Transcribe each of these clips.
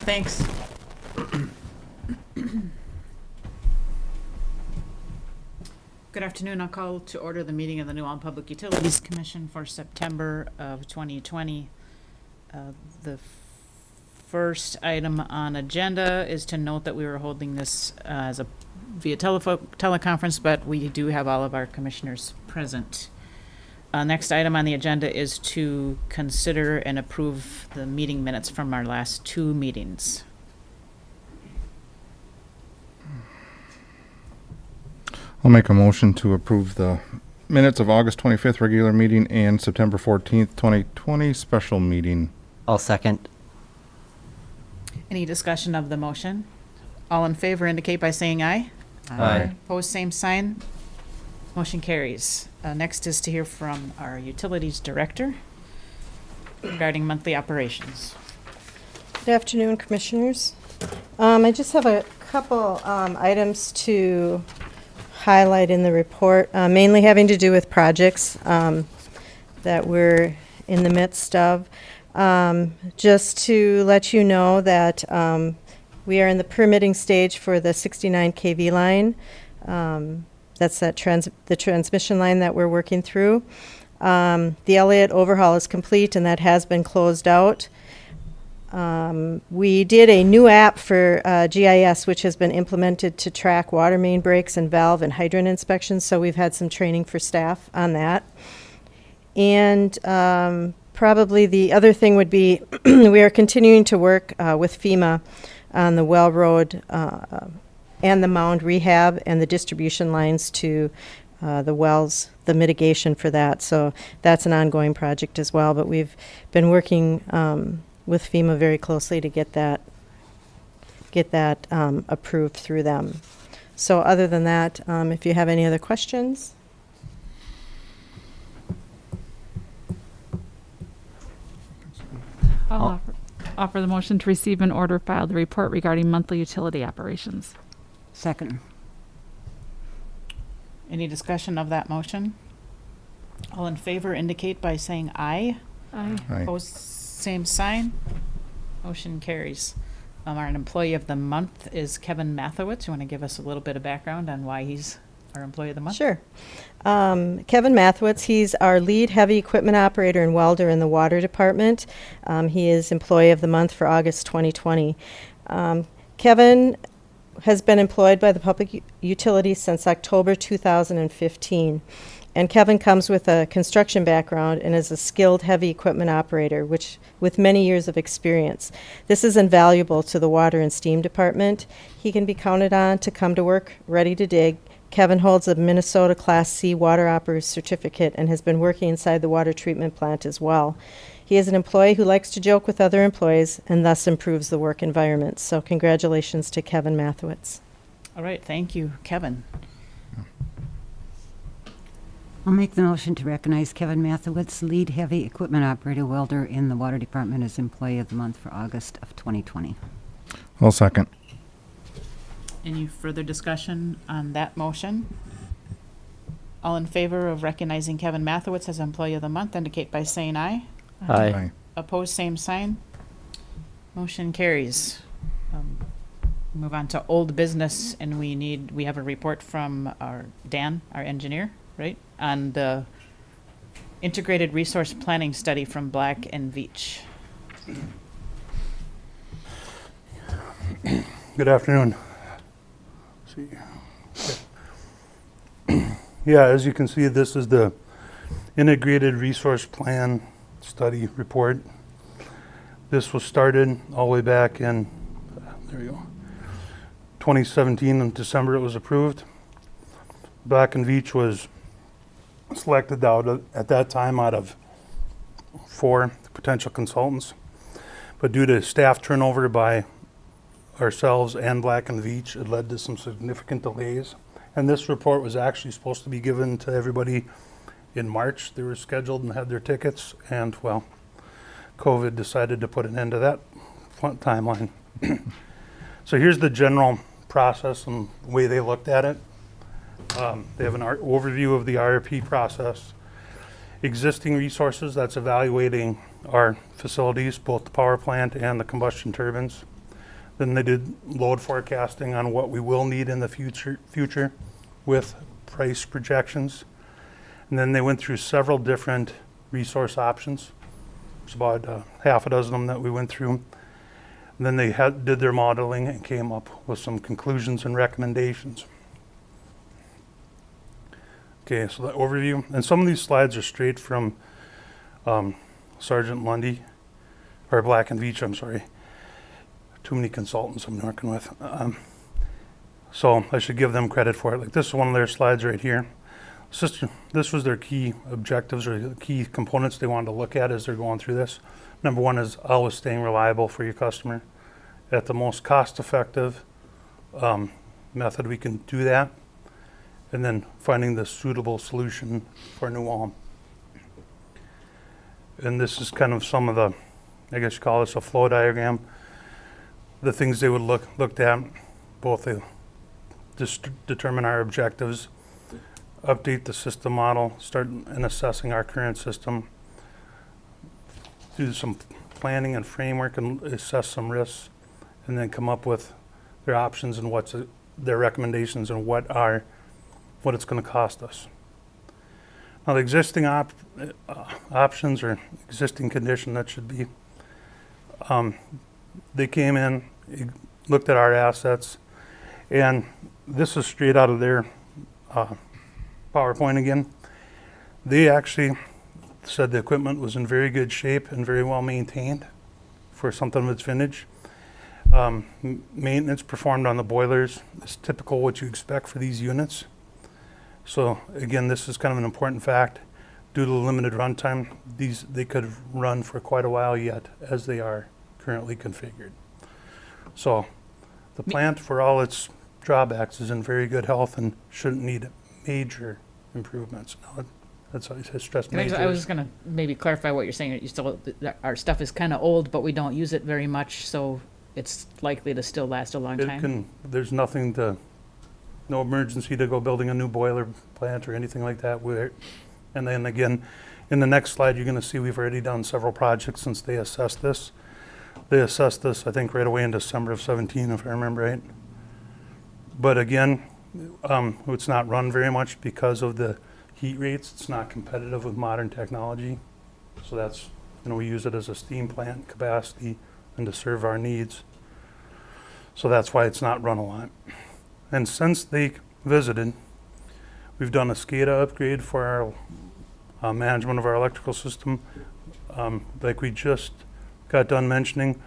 thanks. Good afternoon. I'll call to order the meeting of the New Ulm Public Utilities Commission for September of 2020. The first item on agenda is to note that we were holding this as a via teleconference, but we do have all of our commissioners present. Next item on the agenda is to consider and approve the meeting minutes from our last two meetings. I'll make a motion to approve the minutes of August 25th regular meeting and September 14th, 2020 special meeting. I'll second. Any discussion of the motion? All in favor indicate by saying aye. Aye. Opposed, same sign. Motion carries. Next is to hear from our Utilities Director regarding monthly operations. Good afternoon, Commissioners. I just have a couple items to highlight in the report, mainly having to do with projects that we're in the midst of. Just to let you know that we are in the permitting stage for the 69 kV line. That's the transmission line that we're working through. The Elliott overhaul is complete, and that has been closed out. We did a new app for GIS, which has been implemented to track water main breaks and valve and hydrant inspections, so we've had some training for staff on that. And probably the other thing would be we are continuing to work with FEMA on the Well Road and the mound rehab and the distribution lines to the wells, the mitigation for that. So that's an ongoing project as well, but we've been working with FEMA very closely to get that approved through them. So other than that, if you have any other questions. I'll offer the motion to receive and order file the report regarding monthly utility operations. Second. Any discussion of that motion? All in favor indicate by saying aye. Aye. Aye. Opposed, same sign. Motion carries. Our employee of the month is Kevin Mathowitz. You want to give us a little bit of background on why he's our employee of the month? Sure. Kevin Mathowitz, he's our lead heavy equipment operator and welder in the water department. He is employee of the month for August 2020. Kevin has been employed by the public utilities since October 2015. And Kevin comes with a construction background and is a skilled heavy equipment operator, with many years of experience. This is invaluable to the water and steam department. He can be counted on to come to work ready to dig. Kevin holds a Minnesota Class C water operator certificate and has been working inside the water treatment plant as well. He is an employee who likes to joke with other employees and thus improves the work environment. So congratulations to Kevin Mathowitz. All right, thank you, Kevin. I'll make the motion to recognize Kevin Mathowitz, lead heavy equipment operator welder in the water department, as employee of the month for August of 2020. I'll second. Any further discussion on that motion? All in favor of recognizing Kevin Mathowitz as employee of the month indicate by saying aye. Aye. Opposed, same sign. Motion carries. Move on to old business, and we have a report from Dan, our engineer, right, on the integrated resource planning study from Black and Veatch. Good afternoon. See. Yeah, as you can see, this is the integrated resource plan study report. This was started all the way back in, there you go, 2017. In December it was approved. Black and Veatch was selected at that time out of 4 potential consultants. But due to staff turnover by ourselves and Black and Veatch, it led to some significant delays. And this report was actually supposed to be given to everybody in March. They were scheduled and had their tickets, and well, COVID decided to put an end to that timeline. So here's the general process and the way they looked at it. They have an overview of the IRP process. Existing resources, that's evaluating our facilities, both the power plant and the combustion turbines. Then they did load forecasting on what we will need in the future with price projections. And then they went through several different resource options. It's about half a dozen of them that we went through. And then they did their modeling and came up with some conclusions and recommendations. Okay, so the overview, and some of these slides are straight from Sergeant Lundy, or Black and Veatch, I'm sorry. Too many consultants I'm working with. So I should give them credit for it. Like, this is one of their slides right here. This was their key objectives or the key components they wanted to look at as they're going through this. Number one is always staying reliable for your customer at the most cost-effective method we can do that, and then finding the suitable solution for New Ulm. And this is kind of some of the, I guess you call this a flow diagram, the things they would looked at, both to determine our objectives, update the system model, start and assessing our current system, do some planning and framework and assess some risks, and then come up with their options and what's their recommendations and what it's going to cost us. Now, the existing options or existing condition that should be, they came in, looked at our assets, and this is straight out of their PowerPoint again. They actually said the equipment was in very good shape and very well maintained for something of its vintage. Maintenance performed on the boilers is typical what you expect for these units. So again, this is kind of an important fact. Due to the limited runtime, they could run for quite a while yet as they are currently configured. So the plant, for all its drawbacks, is in very good health and shouldn't need major improvements. No, that's why I stressed major. I was just gonna maybe clarify what you're saying. Our stuff is kind of old, but we don't use it very much, so it's likely to still last a long time. There's no emergency to go building a new boiler plant or anything like that. And then again, in the next slide, you're gonna see we've already done several projects since they assessed this. They assessed this, I think, right away in December of 17, if I remember right. But again, it's not run very much because of the heat rates. It's not competitive with modern technology. So that's, we use it as a steam plant capacity and to serve our needs. So that's why it's not run a lot. And since they visited, we've done a SCADA upgrade for our management of our electrical system. Like we just got done mentioning,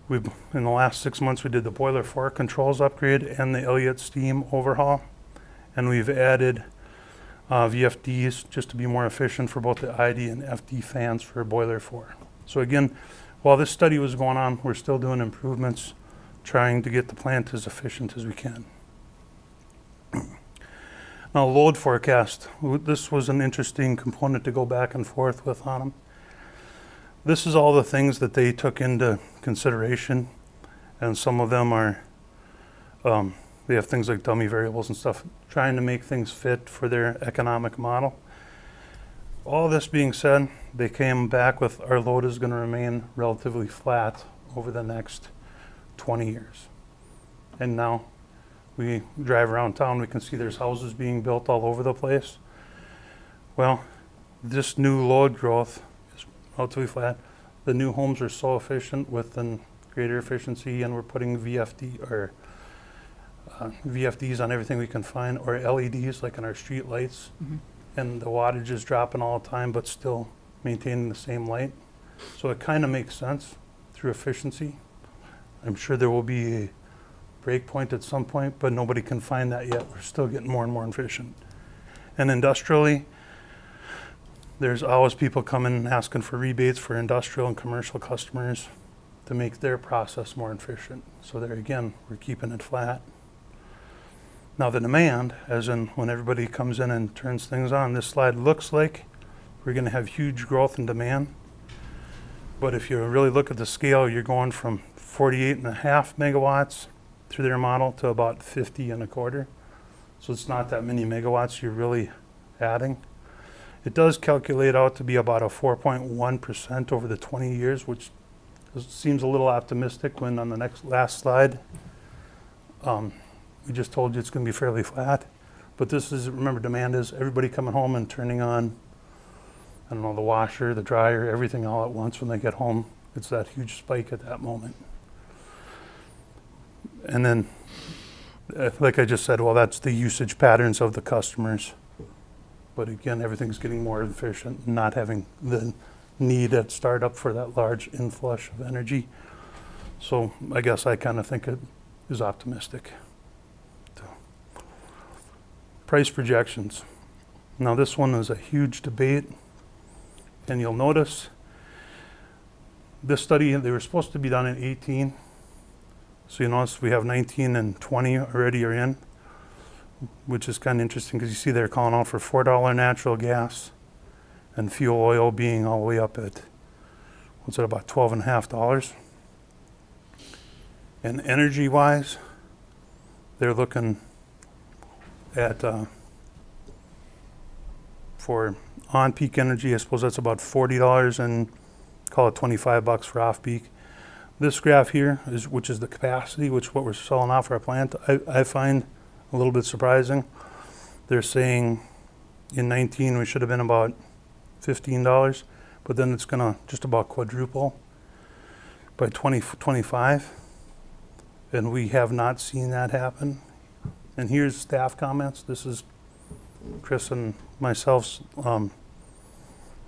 in the last 6 months, we did the boiler 4 controls upgrade and the Elliott steam overhaul. And we've added VFDs just to be more efficient for both the ID and FD fans for boiler 4. So again, while this study was going on, we're still doing improvements, trying to get the plant as efficient as we can. Now, load forecast. This was an interesting component to go back and forth with on them. This is all the things that they took into consideration, and some of them are, they have things like dummy variables and stuff, trying to make things fit for their economic model. All this being said, they came back with our load is going to remain relatively flat over the next 20 years. And now we drive around town, we can see there's houses being built all over the place. Well, this new load growth is relatively flat. The new homes are so efficient with the greater efficiency, and we're putting VFDs on everything we can find, or LEDs like in our street lights. Mm-hmm. And the wattage is dropping all the time, but still maintaining the same light. So it kind of makes sense through efficiency. I'm sure there will be a break point at some point, but nobody can find that yet. We're still getting more and more efficient. And industrially, there's always people coming and asking for rebates for industrial and commercial customers to make their process more efficient. So there again, we're keeping it flat. Now the demand, as in when everybody comes in and turns things on, this slide looks like we're going to have huge growth in demand. But if you really look at the scale, you're going from 48.5 megawatts through their model to about 50 and a quarter. So it's not that many megawatts you're really adding. It does calculate out to be about a 4.1% over the 20 years, which It seems a little optimistic when on the last slide, we just told you it's going to be fairly flat. But this is, remember, demand is everybody coming home and turning on, I don't know, the washer, the dryer, everything all at once when they get home. It's that huge spike at that moment. And then, like I just said, well, that's the usage patterns of the customers. But again, everything's getting more efficient, not having the need at startup for that large inflush of energy. So I guess I kind of think it is optimistic. So, price projections. Now this one is a huge debate, and you'll notice this study, they were supposed to be done in 18. So you notice we have 19 and 20 already are in, which is kind of interesting because you see they're calling out for $4 natural gas and fuel oil being all the way up at, what's it, about $12.50. And energy-wise, they're looking at, for on-peak energy, I suppose that's about $40 and call it $25 for off-peak. This graph here, which is the capacity, which what we're selling off our plant, I find a little bit surprising. They're saying in 19 we should have been about $15, but then it's going to just about quadruple by 2025, and we have not seen that happen. And here's staff comments. This is Chris and myself's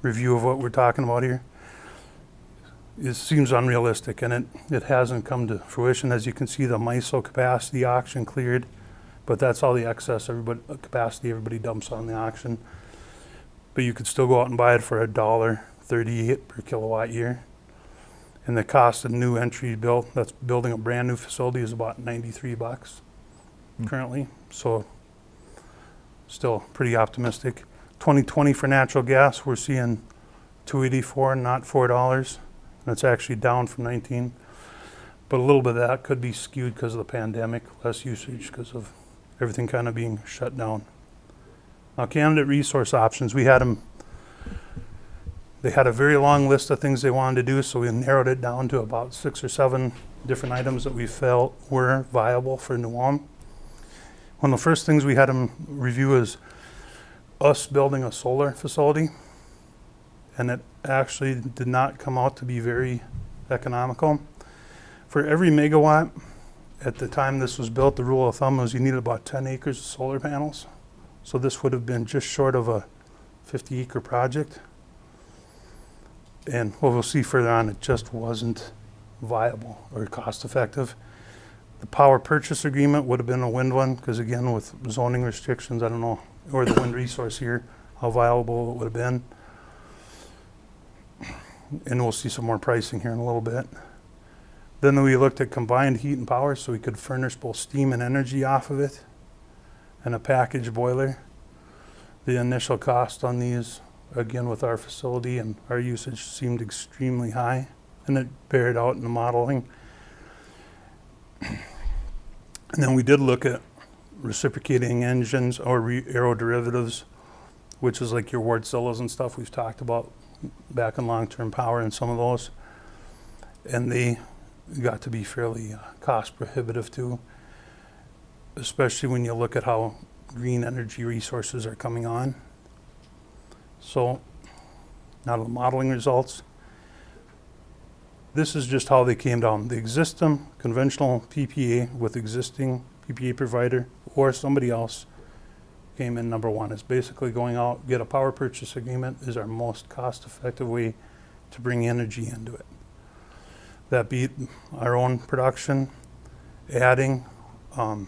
review of what we're talking about here. It seems unrealistic, and it hasn't come to fruition. As you can see, the MISO capacity auction cleared, but that's all the excess capacity everybody dumps on the auction. But you could still go out and buy it for $1.38 per kilowatt year. And the cost of new entry built, that's building a brand new facility, is about $93 currently. So still pretty optimistic. 2020 for natural gas, we're seeing $2.84, not $4. That's actually down from 19. But a little bit of that could be skewed because of the pandemic, less usage because of everything kind of being shut down. Now, candidate resource options, they had a very long list of things they wanted to do, so we narrowed it down to about 6 or 7 different items that we felt were viable for New Ulm. One of the first things we had them review is us building a solar facility, and it actually did not come out to be very economical. For every megawatt, at the time this was built, the rule of thumb was you needed about 10 acres of solar panels. So this would have been just short of a 50-acre project. And what we'll see further on, it just wasn't viable or cost effective. The power purchase agreement would have been a wind one, because again, with zoning restrictions, I don't know, or the wind resource here, how viable it would have been. And we'll see some more pricing here in a little bit. Then we looked at combined heat and power, so we could furnish both steam and energy off of it, and a package boiler. The initial cost on these, again with our facility and our usage, seemed extremely high, and it bared out in the modeling. And then we did look at reciprocating engines or aeroderivatives, which is like your Wardzillas and stuff we've talked about back in long-term power and some of those. And they got to be fairly cost prohibitive too, especially when you look at how green energy resources are coming on. So now the modeling results. This is just how they came down. The existing conventional PPA with existing PPA provider or somebody else came in number one. It's basically going out, get a power purchase agreement is our most cost-effective way to bring energy into it. That beat our own production, adding, we're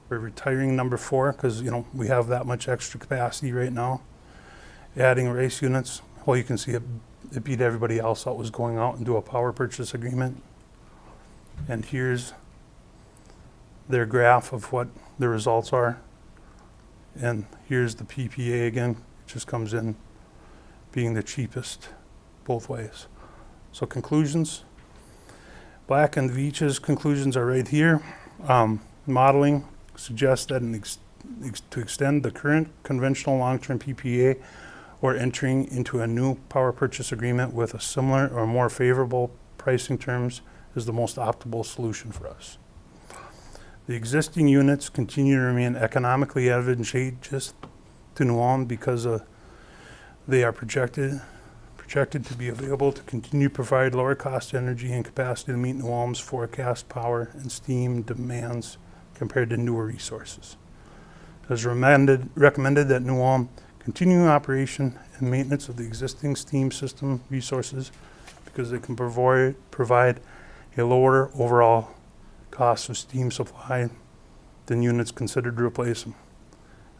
retiring number 4 because we have that much extra capacity right now. Adding race units, well, you can see it beat everybody else that was going out and do a power purchase agreement. And here's their graph of what the results are. And here's the PPA again, it just comes in being the cheapest both ways. So conclusions, Black and Veatch's conclusions are right here. Modeling suggests that to extend the current conventional long-term PPA or entering into a new power purchase agreement with a similar or more favorable pricing terms is the most optimal solution for us. The existing units continue to remain economically advantageous to New Ulm because they are projected to be available to continue to provide lower cost energy and capacity to meet New Ulm's forecast power and steam demands compared to newer resources. It is recommended that New Ulm continue operation and maintenance of the existing steam system resources because they can provide a lower overall cost of steam supply than units considered to replace them.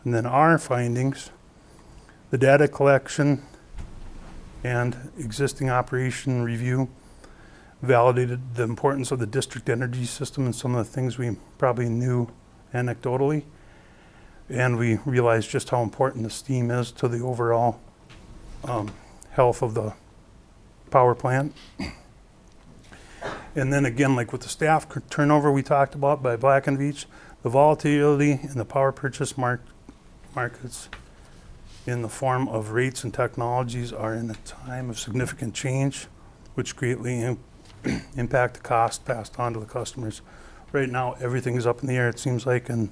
And then our findings, the data collection and existing operation review validated the importance of the district energy system and some of the things we probably knew anecdotally. And we realized just how important the steam is to the overall health of the power plant. And then again, like with the staff turnover we talked about by Black and Veatch, the volatility in the power purchase markets in the form of rates and technologies are in a time of significant change, which greatly impact the cost passed on to the customers. Right now, everything's up in the air, it seems like, and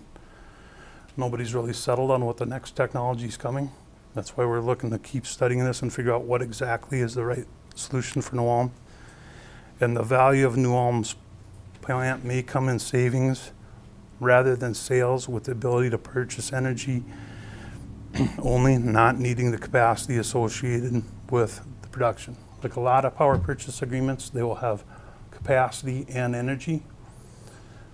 nobody's really settled on what the next technology is coming. That's why we're looking to keep studying this and figure out what exactly is the right solution for New Ulm. And the value of New Ulm's plant may come in savings rather than sales, with the ability to purchase energy only, not needing the capacity associated with the production. Like a lot of power purchase agreements, they will have capacity and energy.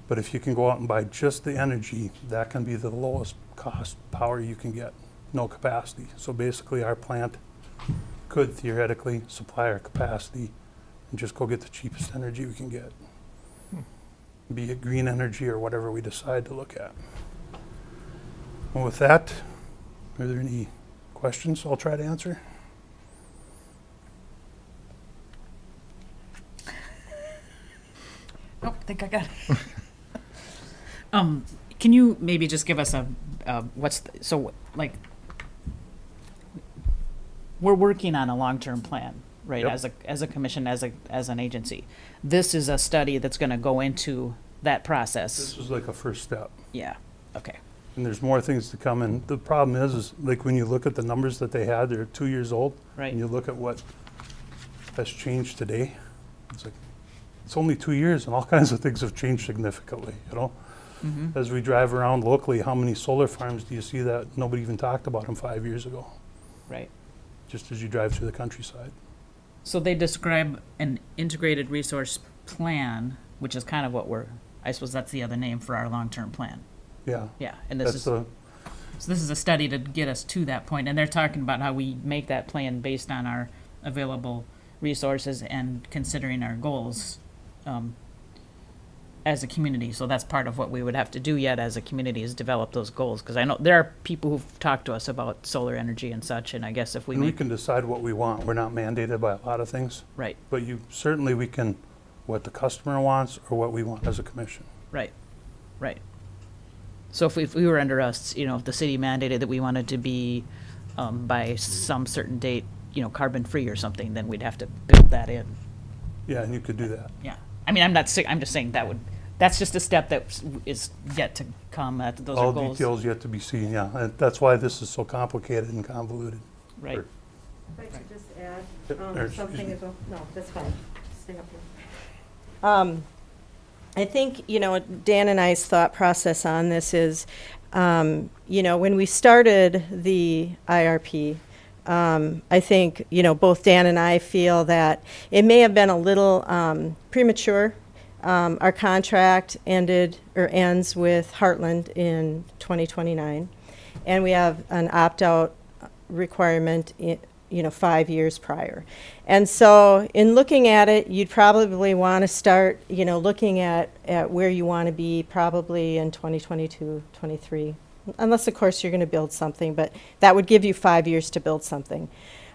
But if you can go out and buy just the energy, that can be the lowest cost power you can get, no capacity. So basically our plant could theoretically supply our capacity and just go get the cheapest energy we can get. Be it green energy or whatever we decide to look at. And with that, are there any questions I'll try to answer? Nope, I think I got it. Can you maybe just give us we're working on a long-term plan, right? Yep. As a commission, as an agency. This is a study that's gonna go into that process. This was like a first step. Yeah, okay. And there's more things to come. And the problem is like when you look at the numbers that they had, they're 2 years old. Right. And you look at what has changed today, it's like, it's only 2 years and all kinds of things have changed significantly, you know? Mm-hmm. As we drive around locally, how many solar farms do you see that nobody even talked about them 5 years ago? Right. Just as you drive through the countryside. So they describe an integrated resource plan, which is kind of what I suppose that's the other name for our long-term plan. Yeah. Yeah, and That's so this is a study to get us to that point, and they're talking about how we make that plan based on our available resources and considering our goals as a community. So that's part of what we would have to do yet as a community is develop those goals, because I know there are people who've talked to us about solar energy and such, and I guess if we and we make, can decide what we want. We're not mandated by a lot of things, right, but certainly we can, what the customer wants or what we want as a commission. right. So if we were under us, if the city mandated that we wanted to be by some certain date, carbon free or something, then we'd have to build that in. Yeah, and you could do that. Yeah. I mean, I'm just saying that's just a step that is yet to come. Those All are goals. details yet to be seen, yeah. And that's why this is so complicated and convoluted. Right. Or- If I could just add Or, excuse something me. about, no, that's fine. Stay up here. I think, Dan and I's thought process on this is, when we started the IRP, I think, both Dan and I feel that it may have been a little premature. Our contract ends with Heartland in 2029, and we have an opt-out requirement 5 years prior. And so in looking at it, you'd probably want to start, looking at where you want to be probably in 2022, 23. Unless, of course, you're going to build something, but that would give you 5 years to build something.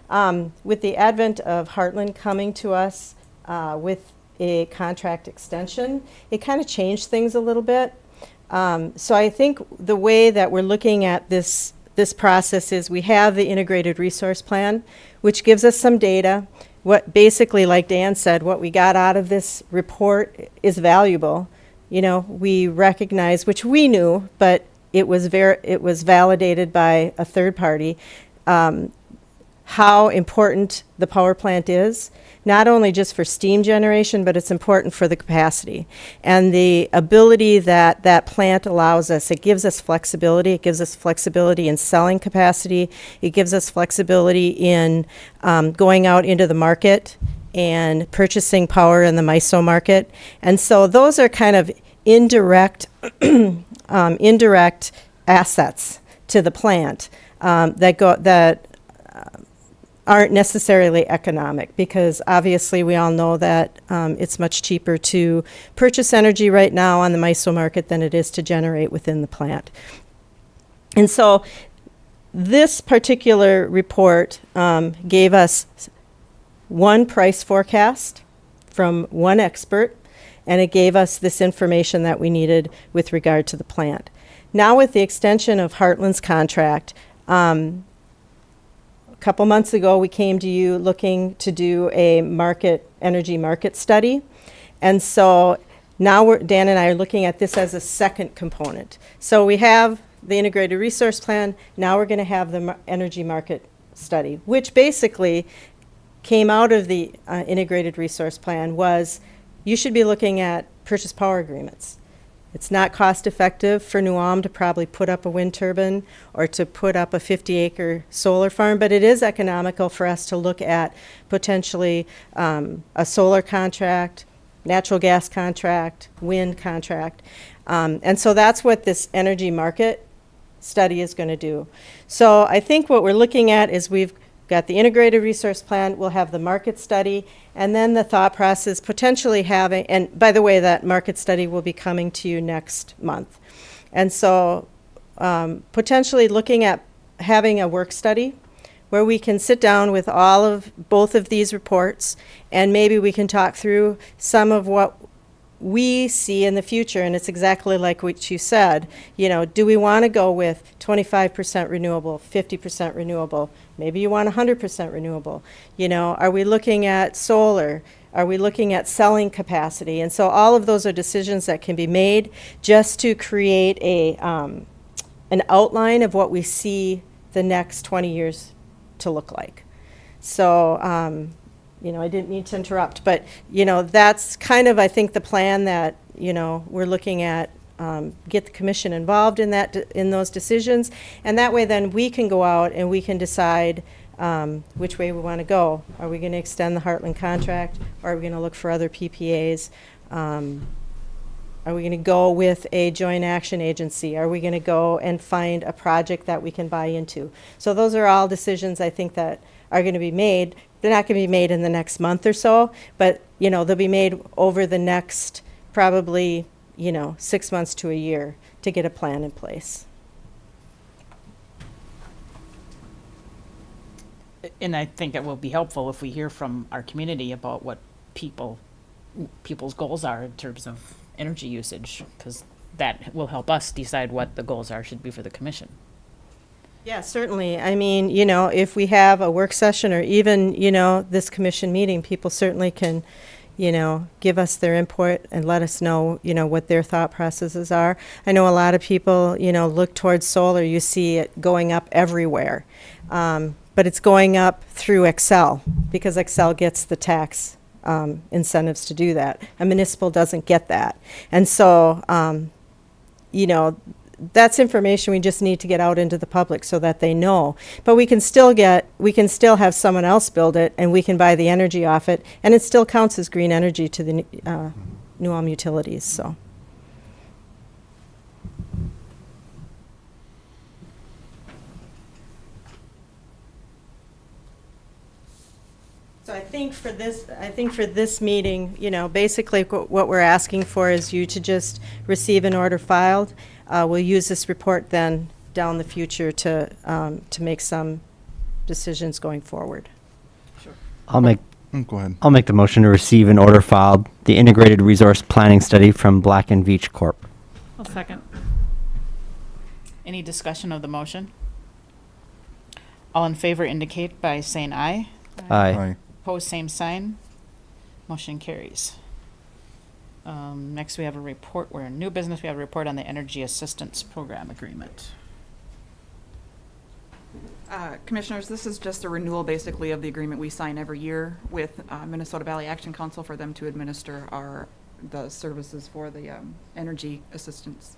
With the advent of Heartland coming to us with a contract extension, it kind of changed things a little bit. So I think the way that we're looking at this this process is we have the integrated resource plan, which gives us some data. What basically, like Dan said, what we got out of this report is valuable. You know, we recognize, which we knew, but it was validated by a third party, how important the power plant is, not only just for steam generation, but it's important for the capacity. And the ability that that plant allows us, it gives us flexibility. It gives us flexibility in selling capacity. It gives us flexibility in going out into the market and purchasing power in the MISO market. And so those are kind of indirect assets to the plant that aren't necessarily economic, because obviously we all know that it's much cheaper to purchase energy right now on the MISO market than it is to generate within the plant. And so this particular report gave us one price forecast from one expert, and it gave us this information that we needed with regard to the plant. Now with the extension of Heartland's contract, a couple months ago, we came to you looking to do a energy market study. And so now Dan and I are looking at this as a second component. So we have the integrated resource plan. Now we're going to have the energy market study, which basically came out of the integrated resource plan was you should be looking at purchase power agreements. It's not cost effective for New Ulm to probably put up a wind turbine or to put up a 50-acre solar farm, but it is economical for us to look at potentially a solar contract, natural gas contract, wind contract. And so that's what this energy market study is going to do. So I think what we're looking at is we've got the integrated resource plan, we'll have the market study, and then the thought process potentially having, and by the way, that market study will be coming to you next month. And so potentially looking at having a work study where we can sit down with both of these reports, and maybe we can talk through some of what we see in the future. And it's exactly like what you said, do we want to go with 25% renewable, 50% renewable? Maybe you want 100% renewable. Are we looking at solar? Are we looking at selling capacity? And so all of those are decisions that can be made just to create an outline of what we see the next 20 years to look like. So, I didn't mean to interrupt, but, that's kind of, I think, the plan that, we're looking at, get the commission involved in those decisions. And that way then we can go out and we can decide which way we want to go. Are we going to extend the Heartland contract? Or are we going to look for other PPAs? Are we going to go with a joint action agency? Are we going to go and find a project that we can buy into? So those are all decisions I think that are going to be made. They're not going to be made in the next month or so, but, they'll be made over the next probably, 6 months to a year to get a plan in place. And I think it will be helpful if we hear from our community about what people's goals are in terms of energy usage, because that will help us decide what the goals should be for the commission. Yeah, certainly. I mean, if we have a work session or even, this commission meeting, people certainly can, give us their input and let us know, what their thought processes are. I know a lot of people, look towards solar. You see it going up everywhere. But it's going up through Excel because Excel gets the tax incentives to do that. A municipal doesn't get that. And so, that's information we just need to get out into the public so that they know. But we can still have someone else build it, and we can buy the energy off it, and it still counts as green energy to the New Ulm utilities. So I think for this meeting, basically what we're asking for is you to just receive an order filed. We'll use this report then down the future to make some decisions going forward. I'll make Go ahead. I'll make the motion to receive and order filed the integrated resource planning study from Black and Veatch Corp. I'll second. Any discussion of the motion? All in favor indicate by saying aye. Aye. Opposed, same sign. Motion carries. Next, we have a report, we're in new business, we have a report on the Energy Assistance Program Agreement. Commissioners, this is just a renewal basically of the agreement we sign every year with Minnesota Valley Action Council for them to administer the services for the energy assistance.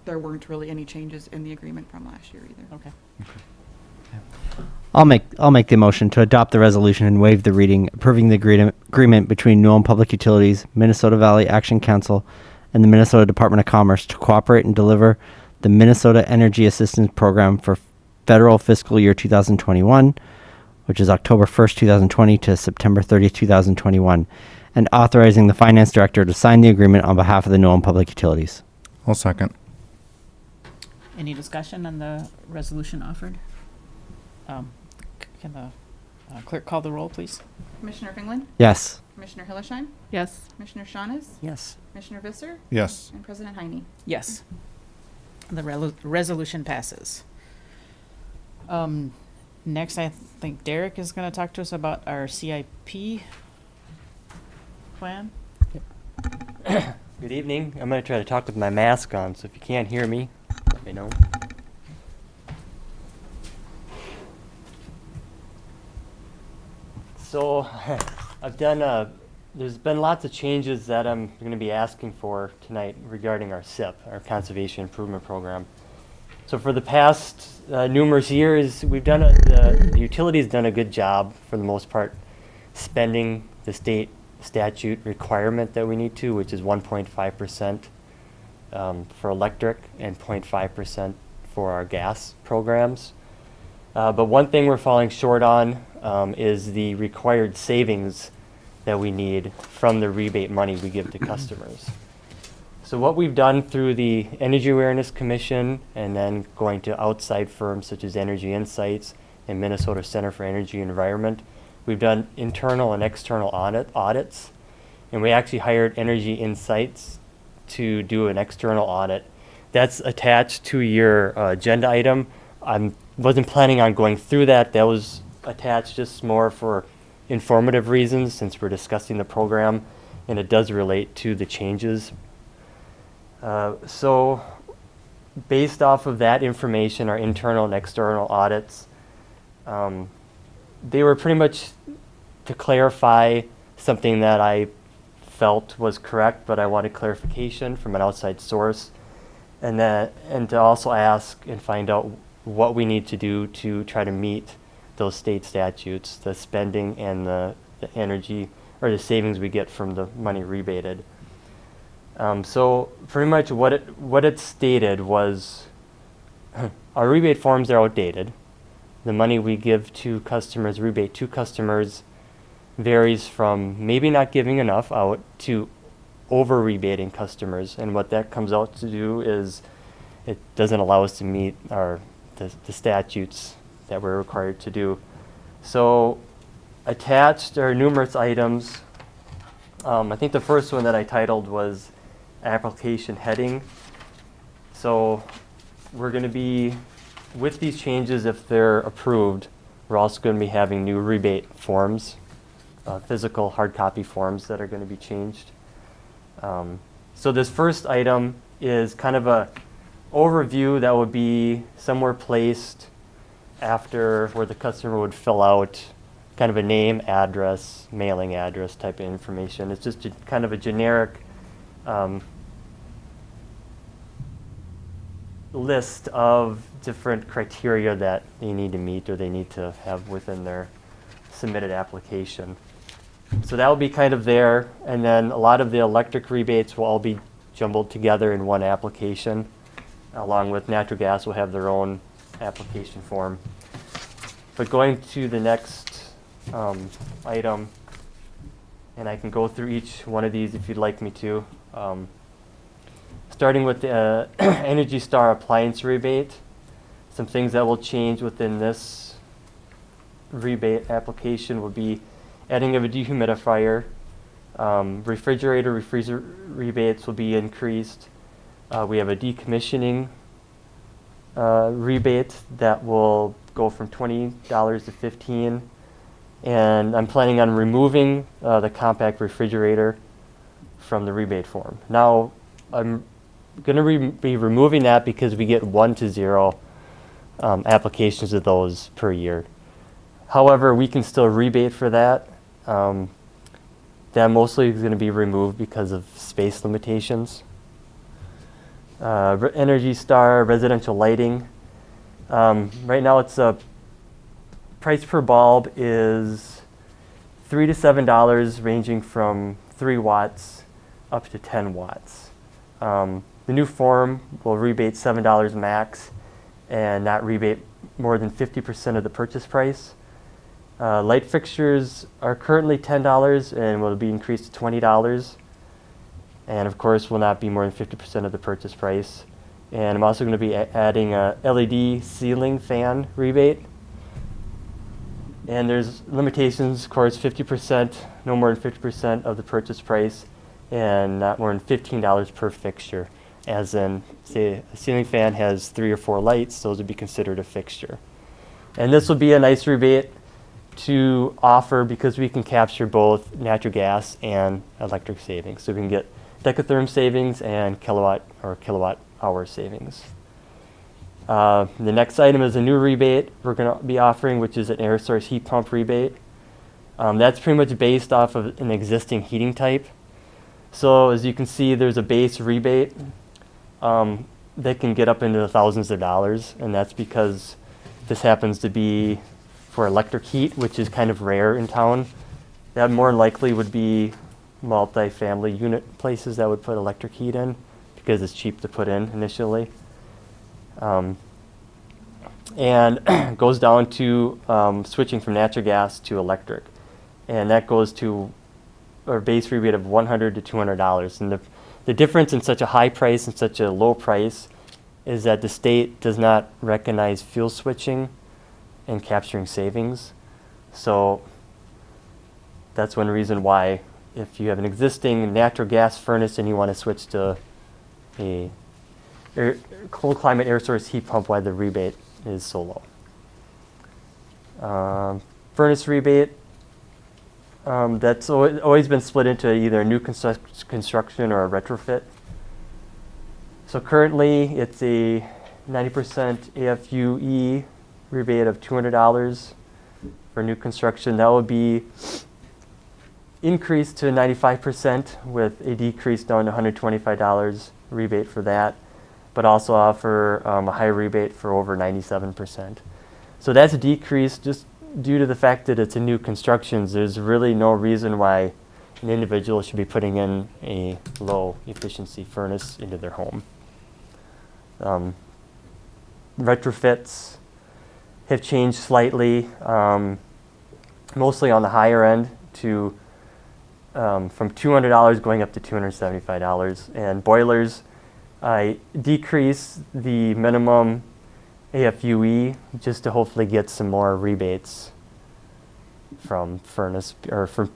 There weren't really any changes in the agreement from last year either. Okay. I'll make the motion to adopt the resolution and waive the reading, approving the agreement between New Ulm Public Utilities, Minnesota Valley Action Council, and the Minnesota Department of Commerce to cooperate and deliver the Minnesota Energy Assistance Program for federal fiscal year 2021, which is October 1st, 2020 to September 30th, 2021, and authorizing the finance director to sign the agreement on behalf of the New Ulm Public Utilities. I'll second. Any discussion on the resolution offered? Can the clerk call the roll, please? Commissioner Finland, Yes. Commissioner Hillersheim, Yes. Commissioner Shaunis, Yes. Commissioner Visser, Yes. and President Heine. Yes. The resolution passes. Next, I think Derek is going to talk to us about our CIP plan. Good evening. I'm going to try to talk with my mask on, so if you can't hear me, let me know. So, there's been lots of changes that I'm going to be asking for tonight regarding our SIP, our Conservation Improvement Program. So for the past numerous years, the utility's done a good job, for the most part, spending the state statute requirement that we need to, which is 1.5% for electric and 0.5% for our gas programs. But one thing we're falling short on is the required savings that we need from the rebate money we give to customers. So what we've done through the Energy Awareness Commission and then going to outside firms such as Energy Insights and Minnesota Center for Energy and Environment, we've done internal and external audits. And we actually hired Energy Insights to do an external audit. That's attached to your agenda item. I wasn't planning on going through that. That was attached just more for informative reasons since we're discussing the program, and it does relate to the changes. So based off of that information, our internal and external audits, they were pretty much to clarify something that I felt was correct, but I wanted clarification from an outside source, and to also ask and find out what we need to do to try to meet those state statutes, the spending and the energy or the savings we get from the money rebated. So pretty much what it stated was our rebate forms are outdated. The money we give to customers, rebate to customers, varies from maybe not giving enough out to over rebating customers. And what that comes out to do is it doesn't allow us to meet the statutes that we're required to do. So attached are numerous items. I think the first one that I titled was application heading. So we're going to be, with these changes, if they're approved, we're also going to be having new rebate forms, physical hard copy forms that are going to be changed. So this first item is kind of a overview that would be somewhere placed after where the customer would fill out kind of a name, address, mailing address type of information. It's just kind of a generic list of different criteria that they need to meet or they need to have within their submitted application. So that will be kind of there, and then a lot of the electric rebates will all be jumbled together in one application, along with natural gas will have their own application form. But going to the next item, and I can go through each one of these if you'd like me to. Starting with the Energy Star appliance rebate, some things that will change within this rebate application would be adding of a dehumidifier, refrigerator, refreezer rebates will be increased. We have a decommissioning rebate that will go from $20 to $15. And I'm planning on removing the compact refrigerator from the rebate form. Now, I'm going to be removing that because we get 1 to 0 applications of those per year. However, we can still rebate for that. That mostly is going to be removed because of space limitations. Energy Star residential lighting. Right now it's a price per bulb is $3 to $7, ranging from 3 watts up to 10 watts. The new form will rebate $7 max and not rebate more than 50% of the purchase price. Light fixtures are currently $10 and will be increased to $20. And of course will not be more than 50% of the purchase price. And I'm also going to be adding a LED ceiling fan rebate. And there's limitations, of course, 50%, no more than 50% of the purchase price, and not more than $15 per fixture. As in, say, a ceiling fan has 3 or 4 lights, those would be considered a fixture. And this will be a nice rebate to offer because we can capture both natural gas and electric savings. So we can get decatherm savings and kilowatt hour savings. The next item is a new rebate we're going to be offering, which is an air source heat pump rebate. That's pretty much based off of an existing heating type. So as you can see, there's a base rebate that can get up into the thousands of dollars, and that's because this happens to be for electric heat, which is kind of rare in town. That more likely would be multi-family unit places that would put electric heat in because it's cheap to put in initially. And goes down to switching from natural gas to electric. And that goes to a base rebate of $100 to $200. And the difference in such a high price and such a low price is that the state does not recognize fuel switching and capturing savings. So that's one reason why if you have an existing natural gas furnace and you want to switch to a cold climate air source heat pump, why the rebate is so low. Furnace rebate, that's always been split into either a new construction or a retrofit. So currently it's a 90% AFUE rebate of $200 for new construction. That would be increased to 95% with a decrease down to $125 rebate for that, but also offer a high rebate for over 97%. So that's a decrease just due to the fact that it's a new constructions. There's really no reason why an individual should be putting in a low efficiency furnace into their home. Retrofits have changed slightly, mostly on the higher end to from $200 going up to $275. And boilers, decrease the minimum AFUE just to hopefully get some more rebates from furnace or from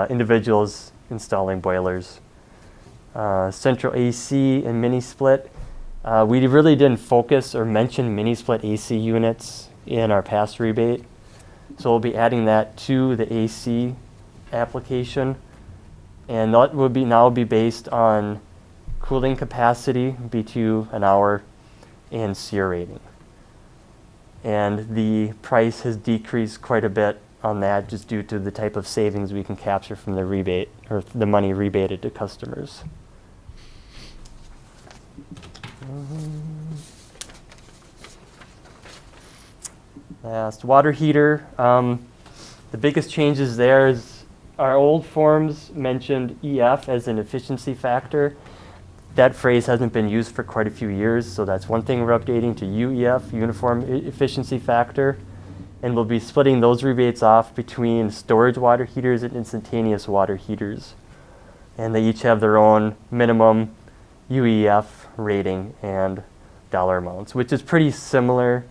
individuals installing boilers. Central AC and mini split. We really didn't focus or mention mini split AC units in our past rebate. So we'll be adding that to the AC application. And that would be now be based on cooling capacity, BTU an hour, and SEER rating. And the price has decreased quite a bit on that just due to the type of savings we can capture from the rebate or the money rebated to customers. Last, water heater. The biggest changes there is our old forms mentioned EF as an efficiency factor. That phrase hasn't been used for quite a few years, so that's one thing we're updating to UEF, Uniform Efficiency Factor. And we'll be splitting those rebates off between storage water heaters and instantaneous water heaters. And they each have their own minimum UEF rating and dollar amounts, which is pretty similar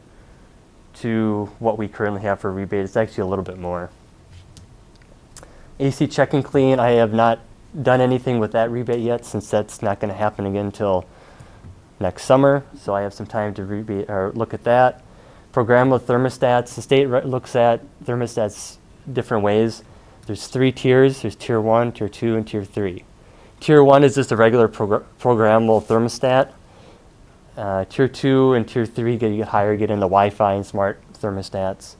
to what we currently have for rebate. It's actually a little bit more. AC check and clean, I have not done anything with that rebate yet since that's not going to happen again until next summer, so I have some time to rebate or look at that. Programmable thermostats. The state looks at thermostats different ways. There's 3 tiers. There's tier 1, tier 2, and tier 3. Tier 1 is just a regular programmable thermostat. Tier 2 and tier 3 get higher, get into Wi-Fi and smart thermostats.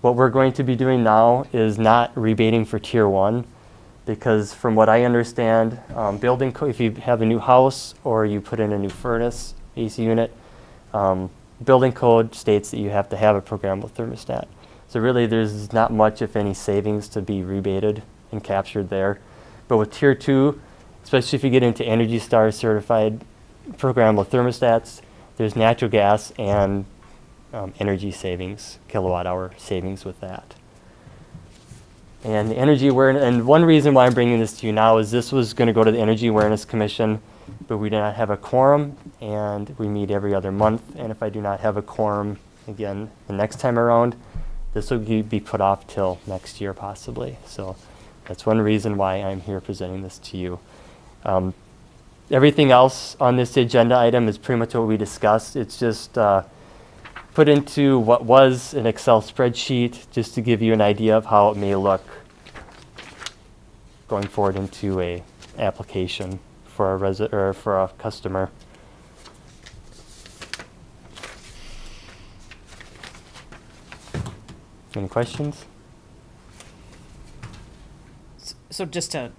What we're going to be doing now is not rebating for tier 1, because from what I understand, if you have a new house or you put in a new furnace, AC unit, building code states that you have to have a programmable thermostat. So really there's not much, if any, savings to be rebated and captured there. But with tier 2, especially if you get into Energy Star certified programmable thermostats, there's natural gas and energy savings, kilowatt hour savings with that. And the energy awareness, and one reason why I'm bringing this to you now is this was going to go to the Energy Awareness Commission, but we did not have a quorum, and we meet every other month. And if I do not have a quorum again the next time around, this will be put off till next year possibly. So that's one reason why I'm here presenting this to you. Everything else on this agenda item is pretty much what we discussed. It's just put into what was an Excel spreadsheet just to give you an idea of how it may look going forward into a application for a customer. Any questions? So just to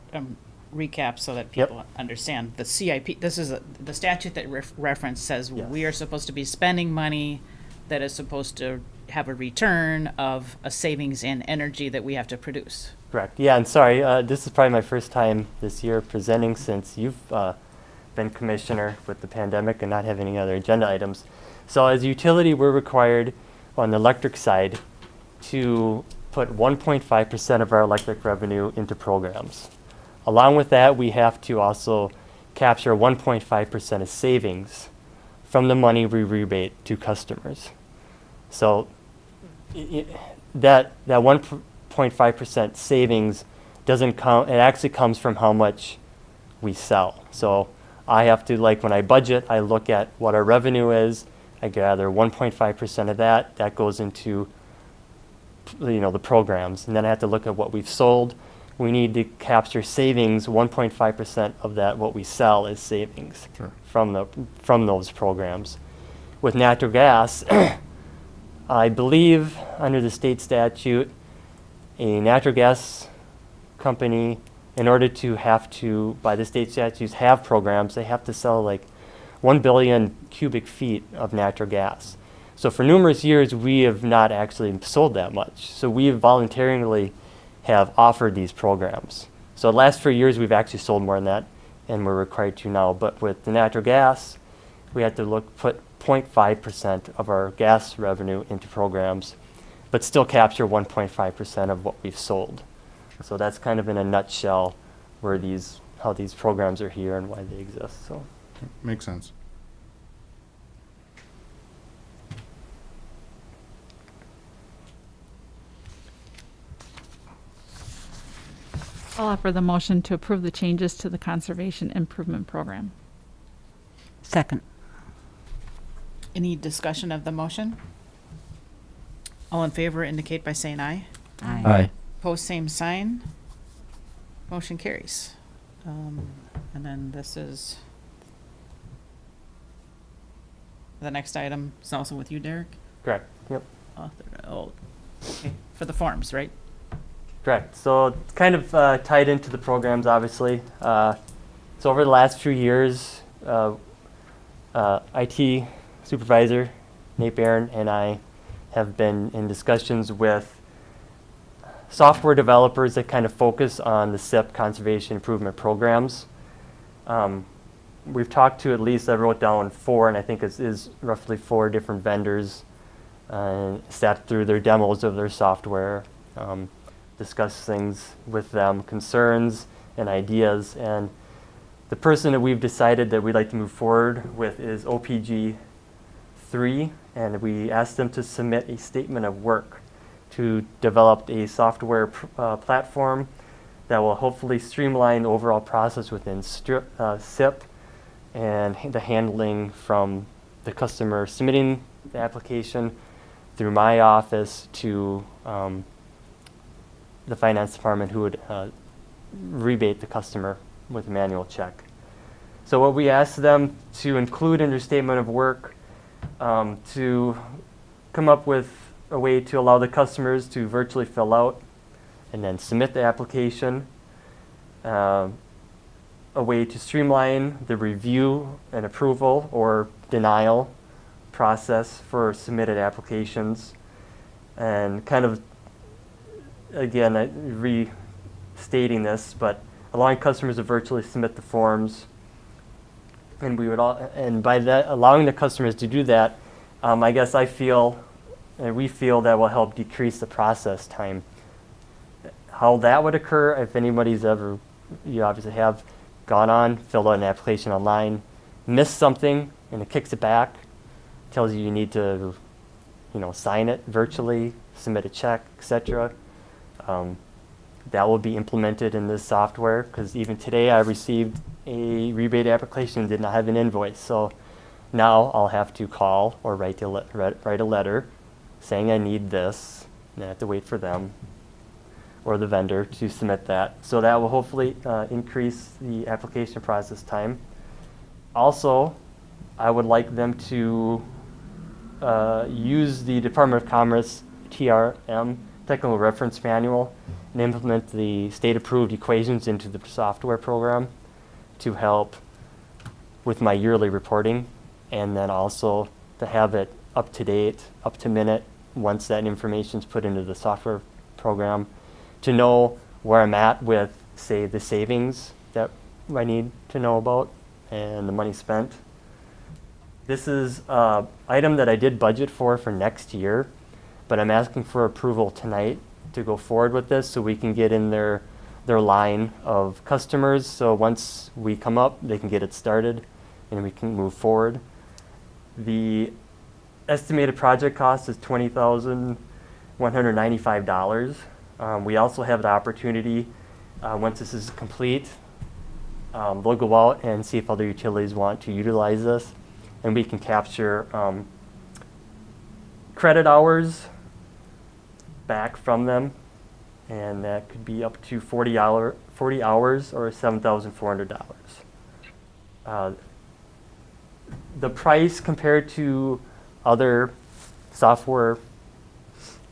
recap so that Yep. people understand, the CIP, this is the statute that reference says Yes. we are supposed to be spending money that is supposed to have a return of a savings in energy that we have to produce. Correct. Yeah, and sorry, this is probably my first time this year presenting since you've been commissioner with the pandemic and not have any other agenda items. So as a utility, we're required on the electric side to put 1.5% of our electric revenue into programs. Along with that, we have to also capture 1.5% of savings from the money we rebate to customers. So that 1.5% savings doesn't come, it actually comes from how much we sell. So I have to, like when I budget, I look at what our revenue is, I gather 1.5% of that goes into the programs, and then I have to look at what we've sold. We need to capture savings. 1.5% of that, what we sell, is savings. Sure. from those programs. With natural gas, I believe under the state statute, a natural gas company, in order to have to, by the state statutes, have programs, they have to sell like 1 billion cubic feet of natural gas. So for numerous years, we have not actually sold that much. So we voluntarily have offered these programs. So the last 4 years, we've actually sold more than that, and we're required to now. But with the natural gas, we had to put 0.5% of our gas revenue into programs, but still capture 1.5% of what we've sold. So that's kind of in a nutshell how these programs are here and why they exist. So Makes sense. I'll offer the motion to approve the changes to the Conservation Improvement Program. Second. Any discussion of the motion? All in favor indicate by saying aye. Aye. Post same sign. Motion carries. And then this is the next item is also with you, Derek? correct. Yep. Okay, for the forms, right? Correct. So it's kind of tied into the programs, obviously. So over the last few years, IT supervisor Nate Barron and I have been in discussions with software developers that kind of focus on the Sept conservation improvement programs. We've talked to at least, I wrote down 4, and I think it is roughly 4 different vendors, and sat through their demos of their software, discussed things with them, concerns and ideas. And the person that we've decided that we'd like to move forward with is OPG 3, and we asked them to submit a statement of work to develop a software platform that will hopefully streamline the overall process within SIP and the handling from the customer submitting the application through my office to the finance department, who would rebate the customer with a manual check. So what we asked them to include in their statement of work, to come up with a way to allow the customers to virtually fill out and then submit the application, a way to streamline the review and approval or denial process for submitted applications, and kind of, again, restating this, but allowing customers to virtually submit the forms. And we would and by that, allowing the customers to do that, I guess I feel, and we feel, that will help decrease the process time. How that would occur, if anybody's ever, you obviously have gone on, filled out an application online, missed something, and it kicks it back, tells you need to, sign it virtually, submit a check, etc. That will be implemented in this software, because even today I received a rebate application and did not have an invoice. So now I'll have to call or write a letter saying I need this, and I have to wait for them or the vendor to submit that. So that will hopefully increase the application process time. Also, I would like them to use the Department of Commerce TRM, Technical Reference Manual, and implement the state-approved equations into the software program to help with my yearly reporting, and then also to have it up to date, up to minute, once that information is put into the software program, to know where I'm at with, say, the savings that I need to know about and the money spent. This is an item that I did budget for next year, but I'm asking for approval tonight to go forward with this so we can get in their line of customers. So once we come up, they can get it started and we can move forward. The estimated project cost is $20,195. We also have the opportunity, once this is complete, they'll go out and see if other utilities want to utilize this, and we can capture credit hours back from them, and that could be up to 40 hours or $7,400. The price compared to other software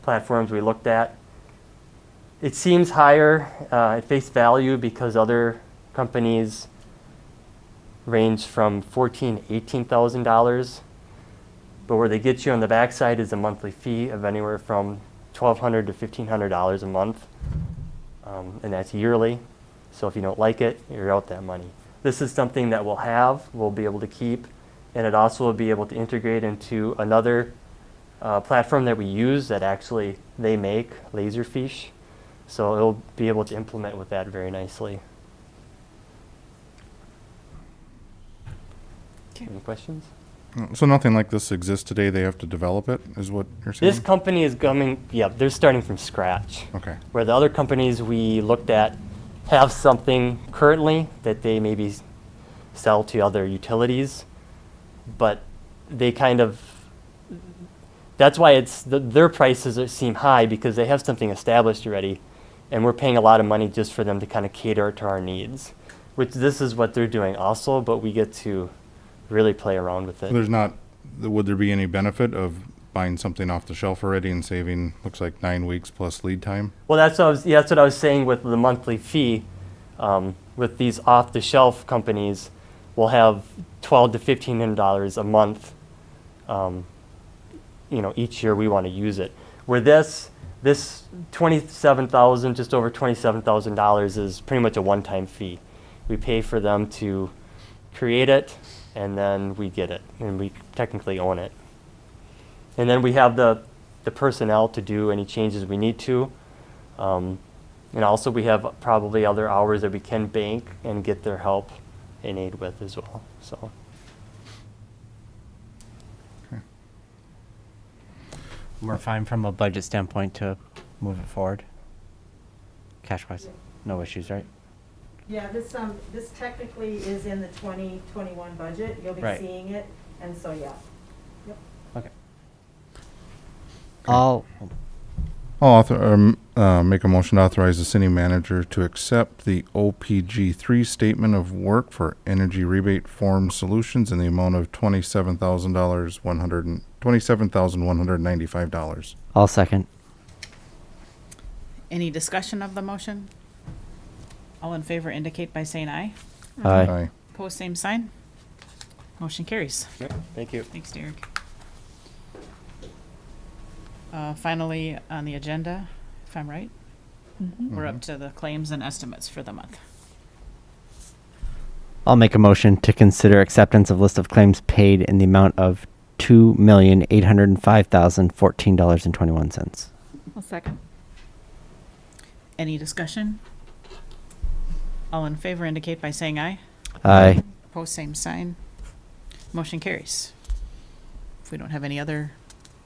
platforms we looked at, it seems higher at face value, because other companies range from $14,000 to $18,000, but where they get you on the backside is a monthly fee of anywhere from $1,200 to $1,500 a month, and that's yearly. So if you don't like it, you're out that money. This is something that we'll be able to keep, and it also will be able to integrate into another platform that we use that actually they make, Laserfish. So it'll be able to implement with that very nicely. Okay. Any questions? So nothing like this exists today, they have to develop it, is what you're saying? This company is they're starting from scratch. Okay. Where the other companies we looked at have something currently that they maybe sell to other utilities, but they that's why their prices seem high, because they have something established already, and we're paying a lot of money just for them to kind of cater to our needs, which this is what they're doing also, but we get to really play around with it. So would there be any benefit of buying something off the shelf already and saving, looks like 9 weeks plus lead time? Well, that's what I was saying with the monthly fee. With these off-the-shelf companies, we'll have $1,200 to $1,500 a month. Each year we want to use it. Where this $27,000, just over $27,000, is pretty much a one-time fee. We pay for them to create it, and then we get it, and we technically own it. And then we have the personnel to do any changes we need to. And also we have probably other hours that we can bank and get their help and aid with as well. So. Okay. We're fine from a budget standpoint to move it forward. Cash-wise, no issues, right? Yeah, this technically is in the 2021 budget. You'll be Right. seeing it, and so, yeah. I'll Make a motion to authorize the city manager to accept the OPG3 statement of work for energy rebate form solutions in the amount of $27,195. I'll second. Any discussion of the motion? All in favor indicate by saying aye. Aye. Opposed, same sign. Motion carries. Thank you. Thanks, Derek. Finally, on the agenda, if I'm right, we're up to the claims and estimates for the month. I'll make a motion to consider acceptance of list of claims paid in the amount of $2,805,014.21. I'll second. Any discussion? All in favor indicate by saying aye. Aye. Opposed, same sign. Motion carries. If we don't have any other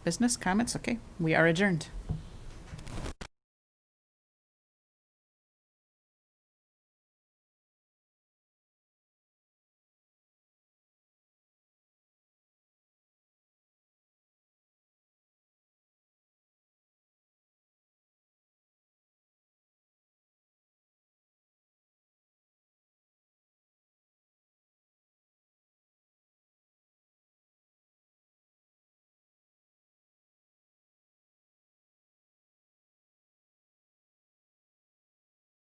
business, comments, okay, we are adjourned.